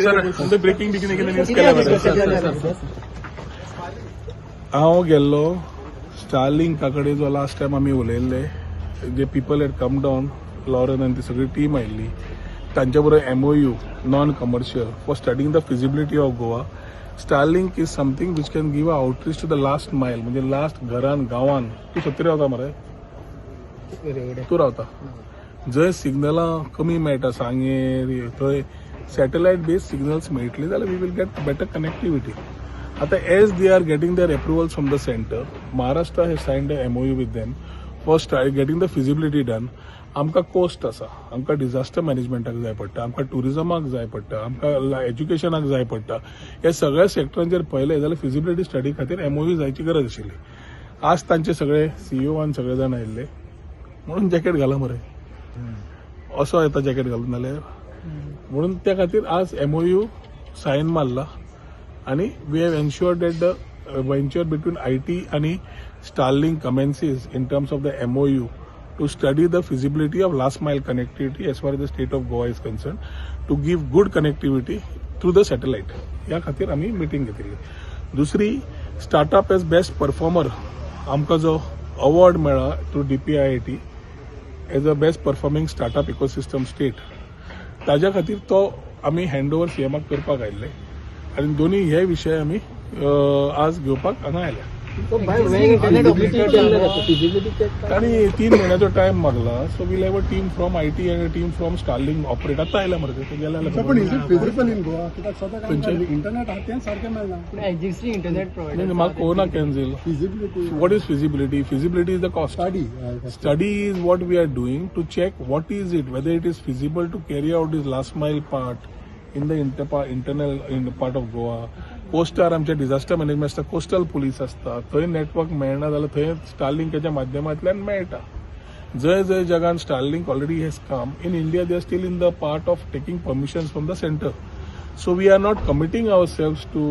Sir breaking news केल्या हांव गेल्लो स्टारलिंका कडेन जो लास्ट टायम आमी उलयल्ले जे people head come down Lauren आनी ती सगळी टीम आयिल्ली तांच्या बरोबर MOU non commercial for studying the feasibility of Goa. Starlink is something which can give a outreach to the last mile म्हणजे लास्ट घरान गांवान. तू सत्तरी रावता मरे तू रावता जंय सिग्नलां कमी मेळटा सांगेर थंय सॅटेलायट बेस्ड सिग्नल्स मेळटले जाल्यार we will get better connectivity. आता as they are getting their approvals from the centre, Maharashtra has signed a MOU with them for getting the feasibility done. आमकां कोस्ट आसा, आमकां डिझास्टर मॅनेजमेंटाक जाय पडटा, आमकां टुरिजमाक जाय पडटा, आमकां एज्युकेशनाक जाय पडटा. हे सगळ्या सेक्टरांचेर पळयलें जाल्यार फिजिबिलिटी स्टडी खातीर MOU जायची गरज आशिल्ली. आज तांचे सगळे CEO आनी सगळे जाण आयिल्ले म्हणून जॅकेट घाला मरे असो येता जॅकेट घालून जाल्यार म्हणून त्या खातीर आज MOU सायन मारला आणि we have ensured that the venture between IT आणि Starlink commences in terms of the MOU to study the feasibility of last mile connectivity as far as the state of Goa is concerned to give good connectivity through the satellite. या खातीर आम्ही meeting घेतली. दुसरी startup age best performer आमकां जो award मेळ्ळा through DPIIT as a best performing startup ecosystem state ताज्या खातीर तो आमी हँड ओवर CMाक करपाक आयिल्ले आनी दोनी हे विशय आमी आज घेवपाक हांगा आयल्या. तांणी 3 म्हयन्याचो टायम मागला. So will have a team from IT end a team from Starlink operate आतां आयला मरे ते गेल्या म्हाका कोना cancel. What is feasibility? Feasibility is the cost. Study is what we are doing to check what is it whether it is feasible to carry out this last mile part in the internal in part of Goa. कोस्टार आमचे disaster management आसता, coastal police आसता, थंय network मेळना जाल्यार थंय स्टारलिंकाच्या माध्यमांतल्यान मेळटा. जंय जंय जगान Starlink already has come in India they are still in the part of taking permissions from the centre. So we are not committing ourselves to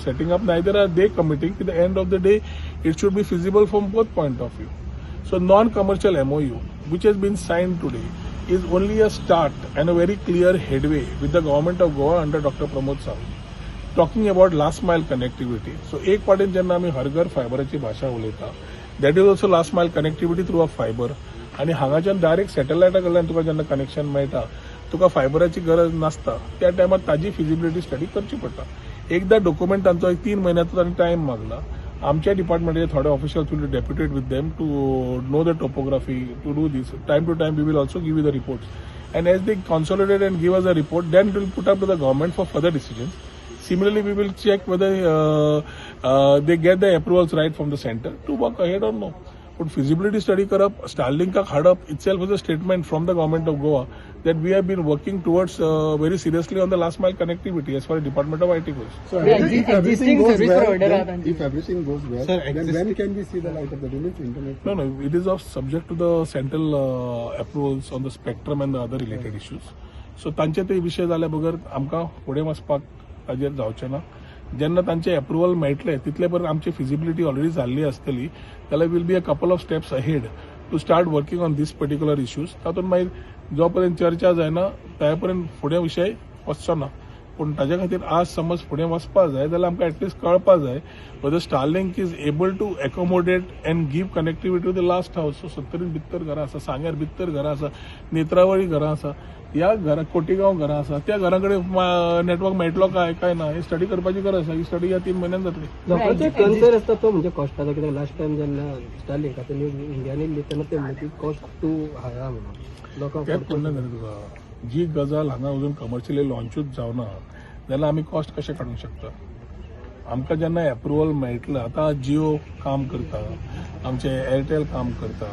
setting up, neither are they committing. At the end of the day, it should be feasible from both point of view. So non-commercial MOU, which has been signed today, is only a start and a very clear headway with the government of Goa under Dr. Pramod Sahu. Talking about last mile connectivity. So एक पाटेन जेन्ना आमी हर घर फायबराची भाशा उलयता, that is also last mile connectivity through a fiber. आणि हांगाच्यान direct सॅटेलायटा कडल्यान तुका जेन्ना कनेक्शन मेळटा तुका फायबराची गरज नासता त्या टायमार ताजी फिजिबिलिटी स्टडी करची पडटा. एकदा डॉक्युमेंट तांचो 3 म्हयन्याचो तांणी टायम मागला. आमच्या डिपार्टमेंटाचे थोडे officials will deputed with them to know the topography to do this. Time to time we will also give you the reports and as they consolidate and give us a report then will put up to the government for further decisions. Similarly, we will check whether they get the approvals right from the center to work ahead or no. But feasibility study karap, Starlink hadap itself is a statement from the government of Goa that we have been working towards very seriously on the last mile connectivity as far as Department of IT goes. So if everything goes well, then when can we see the light of the day? Internet? No, it is of subject to the central approvals on the spectrum and the other related issues. So तांचे ते विषय जाल्या बगर आमकां फुडें वचपाक ताजेर जावचें ना. जेन्ना तांचे अप्रुवल मेळटले तितले पर्यंत आमची फिजिबिलिटी ऑलरेडी जाल्ली आसतली जाल्यार will be a couple of steps ahead to start working on these particular issues. तातूंत मागीर जो पर्यंत चर्चा जायना त्या पर्यंत फुडें विशय वचचो ना. पूण ताजे खातीर आज समज फुडें वचपाक जाय जाल्यार आमकां एटलीस्ट कळपाक जाय whether Starlink is able to accommodate and give connectivity to the last house. 70 भितर घरां आसा, सांग्यार भितर घरां आसा, नेत्रावळी घरां आसा, या घरा कोटीगांव घरां आसा त्या घरां कडेन नेटवर्क मेळटलो काय ना हे स्टडी करपाची गरज आसा. ही स्टडी ह्या 3 म्हयन्यान जातली. लोकांचे कन्सर्न आसता तो म्हणजे कॉस्टाचो. कित्याक लास्ट टायम जेन्ना स्टारलिंकाचो न्यूज इंडियान येयल्ली तेन्ना ते म्हणले की कॉस्ट टू हाय आहा म्हणून. लोकांक तेंच म्हणलें न्ही तुका, जी गजाल हांगा अजून कमर्शियली लॉन्चूच जावना जाल्यार आमी कॉस्ट कशें काडूंक शकता. आमकां जेन्ना अप्रुवल मेळटलें, आतां जियो काम करता, आमचे एअरटेल काम करता,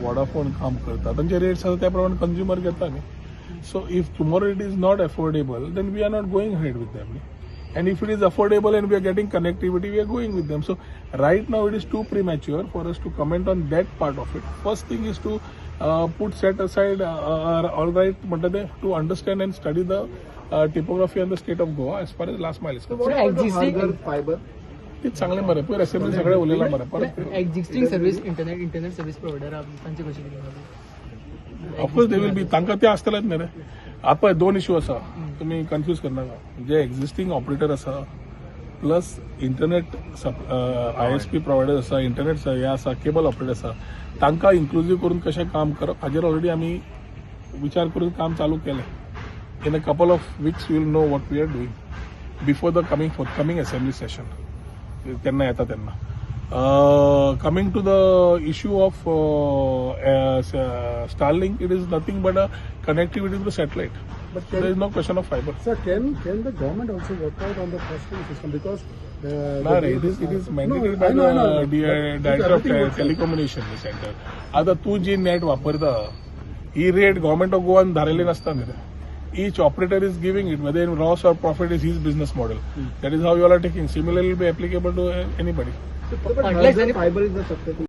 वॉडाफोन काम करता, तांचे रेट्स आसा त्या प्रमाणे कंज्युमर घेता न्ही. So if tomorrow it is not affordable, then we are not going ahead with them. And if it is affordable and we are getting connectivity, we are going with them. So right now it is too premature for us to comment on that part of it. First thing is to set aside all right to understand and study the topography and the state of Goa as far as last mile is concerned. existing fiber ते चांगले मरे पयर assembly सगळे उलयला मरे परत existing service internet service provider तांचे कशें कितें ऑफकोर्स दे वील बी तांकां ते आसतलेच न्ही रे. आपण दोन इश्यू असा तुम्ही कन्फ्यूज करनाका जे एक्झिस्टिंग ऑपरेटर असा प्लस इंटरनेट ISP प्रोवायडर असा इंटरनेट हे असा केबल ऑपरेटर असा तांकां इन्क्लुझिव्ह करून कशें काम करप हाजेर ऑलरेडी आमी विचार करून काम चालू केलें in a couple of weeks we will know what we are doing before the coming assembly session तेन्ना येता तेन्ना coming to the issue of Starlink, it is nothing but a connectivity to the satellite. But There is no question of fiber. Sir, can the government also work out on the costing system because No, it is mandated by the Director of Telecommunication Center. आता तू जी net वापरता ही rate government of गोवान धारलेली नसता न्ही each operator is giving it, whether in loss or profit is his business model. That is how you all are taking. Similarly, will be applicable to anybody. fiber is the substitute.